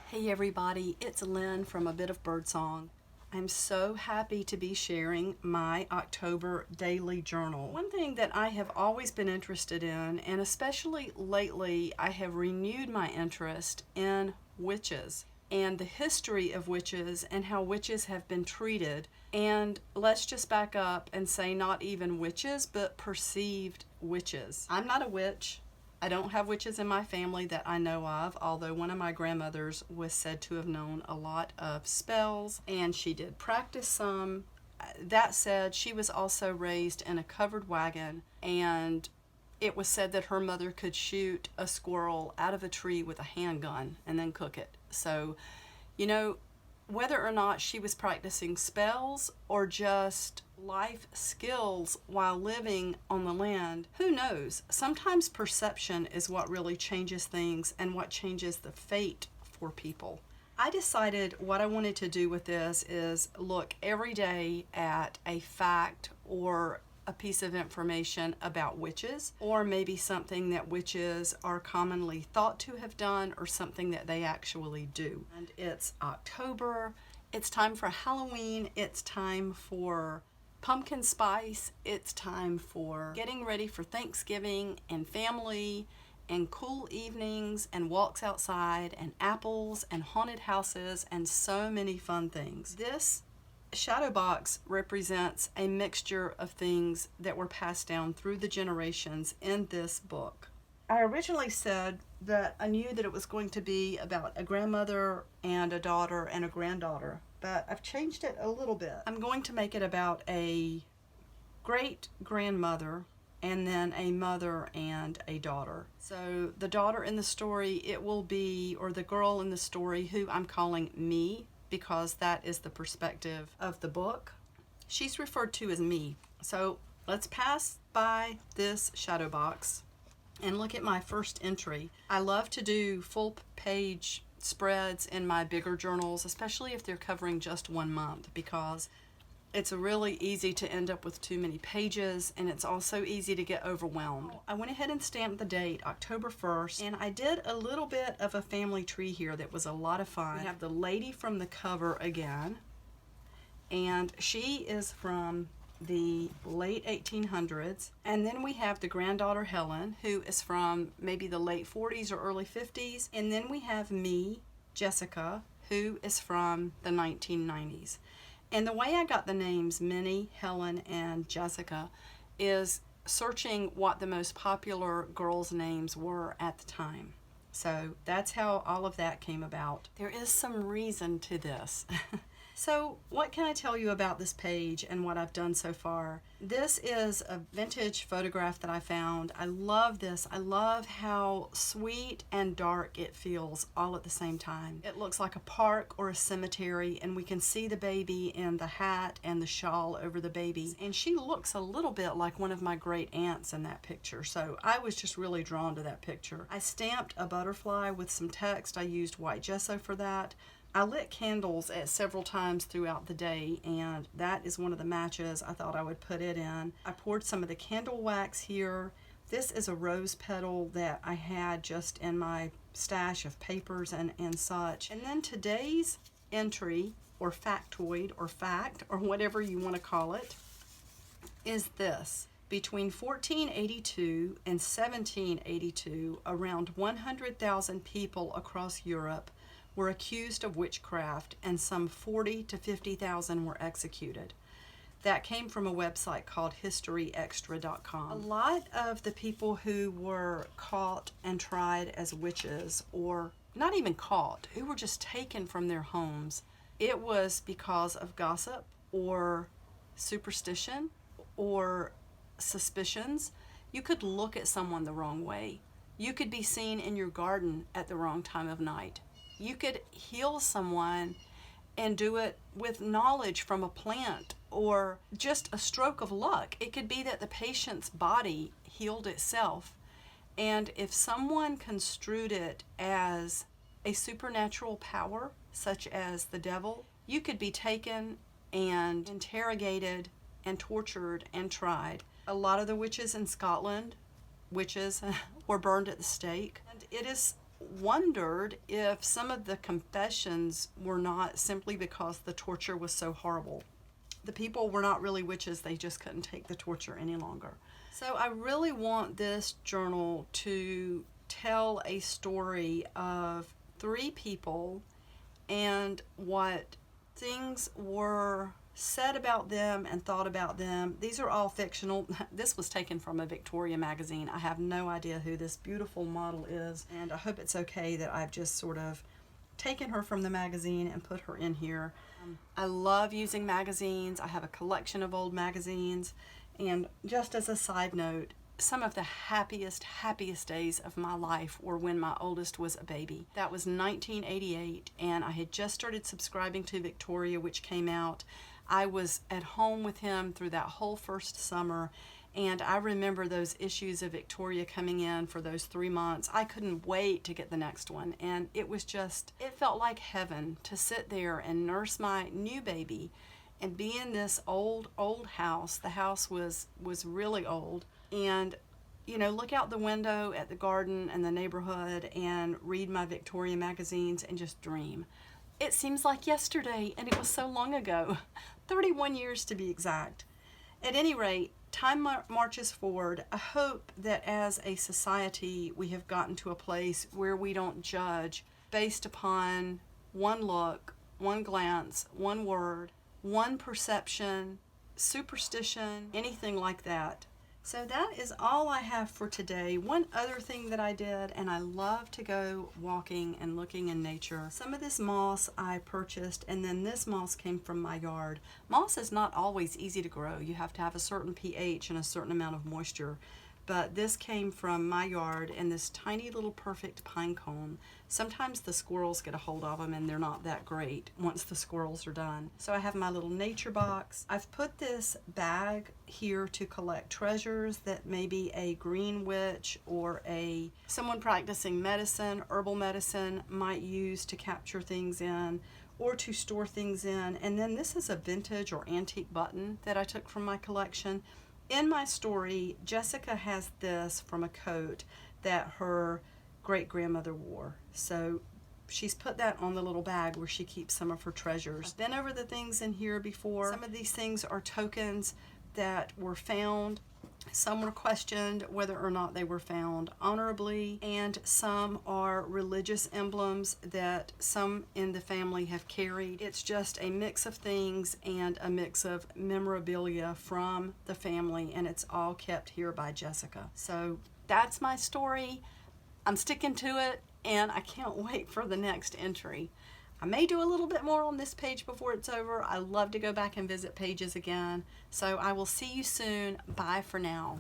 Hey everybody, it's Lynn from A Bit of Birdsong. I'm so happy to be sharing my October daily journal. One thing that I have always been interested in, and especially lately, I have renewed my interest in witches and the history of witches and how witches have been treated. And let's just back up and say not even witches, but perceived witches. I'm not a witch. I don't have witches in my family that I know of, although one of my grandmothers was said to have known a lot of spells, and she did practice some. That said, she was also raised in a covered wagon, and it was said that her mother could shoot a squirrel out of a tree with a handgun and then cook it. So, you know, whether or not she was practicing spells or just life skills while living on the land, who knows? Sometimes perception is what really changes things and what changes the fate for people. I decided what I wanted to do with this is look every day at a fact or a piece of information about witches, or maybe something that witches are commonly thought to have done or something that they actually do. And it's October, it's time for Halloween, it's time for pumpkin spice, it's time for getting ready for Thanksgiving and family and cool evenings and walks outside and apples and haunted houses and so many fun things. This shadow box represents a mixture of things that were passed down through the generations in this book. I originally said that I knew that it was going to be about a grandmother and a daughter and a granddaughter, but I've changed it a little bit. I'm going to make it about a great grandmother and then a mother and a daughter. So the daughter in the story, it will be, or the girl in the story, who I'm calling me, because that is the perspective of the book. She's referred to as me. So let's pass by this shadow box and look at my first entry. I love to do full page spreads in my bigger journals, especially if they're covering just 1 month, because it's really easy to end up with too many pages, and it's also easy to get overwhelmed. I went ahead and stamped the date, October 1st, and I did a little bit of a family tree here that was a lot of fun. We have the lady from the cover again, and she is from the late 1800s. And then we have the granddaughter Helen, who is from maybe the late 40s or early 50s. And then we have me, Jessica, who is from the 1990s. And the way I got the names Minnie, Helen, and Jessica is searching what the most popular girls' names were at the time. So that's how all of that came about. There is some reason to this. So what can I tell you about this page and what I've done so far? This is a vintage photograph that I found. I love this. I love how sweet and dark it feels all at the same time. It looks like a park or a cemetery, and we can see the baby in the hat and the shawl over the baby. And she looks a little bit like one of my great aunts in that picture. So I was just really drawn to that picture. I stamped a butterfly with some text. I used white gesso for that. I lit candles at several times throughout the day, and that is one of the matches I thought I would put it in. I poured some of the candle wax here. This is a rose petal that I had just in my stash of papers and such. And then today's entry, or factoid, or fact, or whatever you want to call it, is this. Between 1482 and 1782, around 100,000 people across Europe were accused of witchcraft, and some 40 to 50,000 were executed. That came from a website called historyextra.com. A lot of the people who were caught and tried as witches, or not even caught, who were just taken from their homes, it was because of gossip or superstition or suspicions. You could look at someone the wrong way. You could be seen in your garden at the wrong time of night. You could heal someone and do it with knowledge from a plant or just a stroke of luck. It could be that the patient's body healed itself. And if someone construed it as a supernatural power, such as the devil, you could be taken and interrogated and tortured and tried. A lot of the witches in Scotland, witches, were burned at the stake. And it is wondered if some of the confessions were not simply because the torture was so horrible. The people were not really witches, they just couldn't take the torture any longer. So I really want this journal to tell a story of 3 people and what things were said about them and thought about them. These are all fictional. This was taken from a Victoria magazine. I have no idea who this beautiful model is, and I hope it's okay that I've just sort of taken her from the magazine and put her in here. I love using magazines. I have a collection of old magazines, and just as a side note, some of the happiest days of my life were when my oldest was a baby. That was 1988, and I had just started subscribing to Victoria, which came out. I was at home with him through that whole first summer, and I remember those issues of Victoria coming in for those 3 months. I couldn't wait to get the next one, and it felt like heaven to sit there and nurse my new baby and be in this old house. The house was really old, and look out the window at the garden and the neighborhood and read my Victoria magazines and just dream. It seems like yesterday, and it was so long ago, 31 years to be exact. At any rate, time marches forward. I hope that as a society we have gotten to a place where we don't judge based upon one look, one glance, one word, one perception, superstition, anything like that. So that is all I have for today. One other thing that I did, and I love to go walking and looking in nature. Some of this moss I purchased, and then this moss came from my yard. Moss is not always easy to grow. You have to have a certain pH and a certain amount of moisture. But this came from my yard in this tiny little perfect pine cone. Sometimes the squirrels get a hold of them and they're not that great once the squirrels are done. So I have my little nature box. I've put this bag here to collect treasures that maybe a green witch or someone practicing medicine, herbal medicine, might use to capture things in or to store things in. And then this is a vintage or antique button that I took from my collection. In my story, Jessica has this from a coat that her great-grandmother wore. So she's put that on the little bag where she keeps some of her treasures. I've been over the things in here before. Some of these things are tokens that were found. Some were questioned whether or not they were found honorably, and some are religious emblems that some in the family have carried. It's just a mix of things and a mix of memorabilia from the family, and it's all kept here by Jessica. So that's my story. I'm sticking to it, and I can't wait for the next entry. I may do a little bit more on this page before it's over. I love to go back and visit pages again. So I will see you soon. Bye for now.